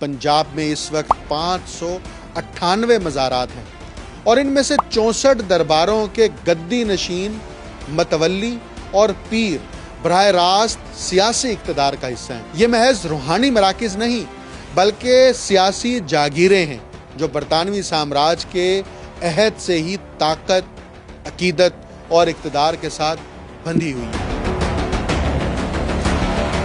पंजाब में इस वक्त 598 मज़ारात हैं और इनमें से 64 दरबारों के गद्दी नशीन, मतवल्ली और पीर बराह रास्त सियासी इक़्तिदार का हिस्सा हैं। ये महज रूहानी मराकिज़ नहीं बल्कि सियासी जागीरें हैं जो बरतानवी साम्राज्य के अहद से ही ताकत, अकीदत और इक़्तिदार के साथ बंधी हुई हैं।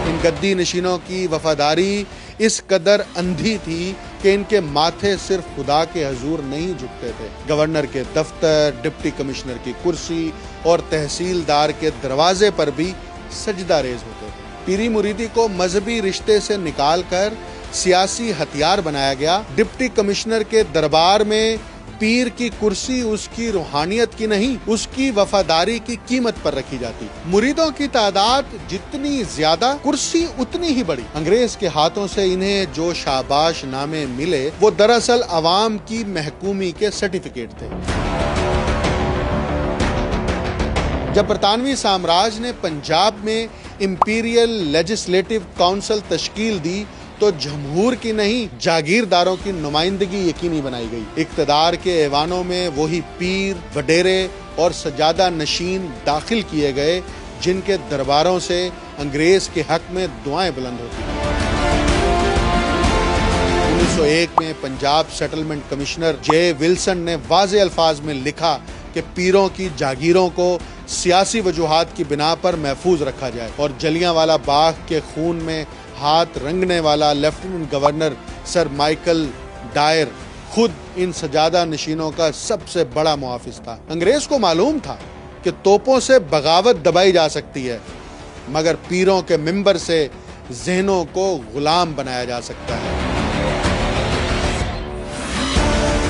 इन गद्दी नशीनों की वफादारी इस कदर अंधी थी कि इनके माथे सिर्फ खुदा के हजूर नहीं झुकते थे, गवर्नर के दफ्तर, डिप्टी कमिश्नर की कुर्सी और तहसीलदार के दरवाजे पर भी सजदा रेज होते थे। पीरी मुरीदी को मजहबी रिश्ते से निकालकर सियासी हथियार बनाया गया। डिप्टी कमिश्नर के दरबार में पीर की कुर्सी उसकी रूहानियत की नहीं, उसकी वफादारी की कीमत पर रखी जाती। मुरीदों की तादाद जितनी ज्यादा, कुर्सी उतनी ही बड़ी। अंग्रेज के हाथों से इन्हें जो शाबाश नामे मिले वो दरअसल अवाम की महकूमी के सर्टिफिकेट थे। जब बरतानवी साम्राज्य ने पंजाब में इंपीरियल लेजिस्लेटिव काउंसिल तश्कील दी तो जमहूर की नहीं, जागीरदारों की नुमाइंदगी यकीनी बनाई गई। इक़्तिदार के ऐवानों में वही पीर, वडेरे और सजादा नशीन दाखिल किए गए जिनके दरबारों से अंग्रेज के हक में दुआएं बुलंद होती हैं। 1901 में पंजाब सेटलमेंट कमिश्नर जे विल्सन ने वाज़े अल्फाज में लिखा कि पीरों की जागीरों को सियासी वजूहात की बिना पर महफूज रखा जाए और जलियांवाला बाग के खून में हाथ रंगने वाला lieutenant governor sir Michael Dyer खुद इन सजादा नशीनों का सबसे बड़ा मुहाफिज था। अंग्रेज को मालूम था कि तोपों से बगावत दबाई जा सकती है मगर पीरों के मिंबर से ज़हनों को गुलाम बनाया जा सकता है।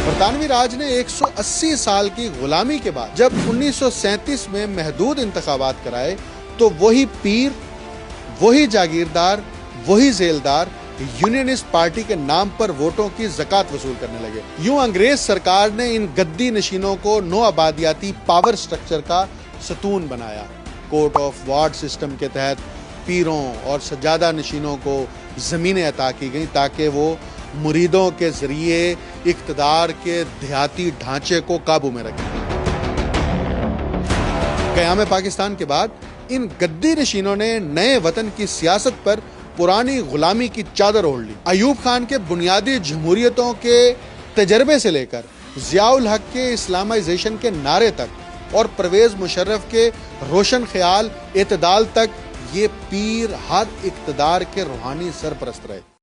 बरतानवी राज ने 180 साल की गुलामी के बाद जब 1937 में महदूद इंतखाबात कराए तो वही पीर, वही जागीरदार, वही जेलदार यूनियनिस्ट पार्टी के नाम पर वोटों की ज़कात वसूल करने लगे। यूं अंग्रेज सरकार ने इन गद्दी नशीनों को नो आबादियाती पावर स्ट्रक्चर का सतून बनाया। कोर्ट ऑफ वार्ड सिस्टम के तहत पीरों और सजादा नशीनों को ज़मीनें अता की गईं ताकि वो मुरीदों के जरिए इक़्तिदार के देहाती ढांचे को काबू में रखें। क़याम पाकिस्तान के बाद इन गद्दी नशीनों ने नए वतन की सियासत पर पुरानी गुलामी की चादर ओढ़ ली। अयूब खान के बुनियादी जमहूरियतों के तजर्बे से लेकर ज़ियाउल हक के इस्लामाइजेशन के नारे तक और परवेज मुशर्रफ के रोशन ख्याल एतदाल तक ये पीर हर इक़्तिदार के रूहानी सरपरस्त रहे।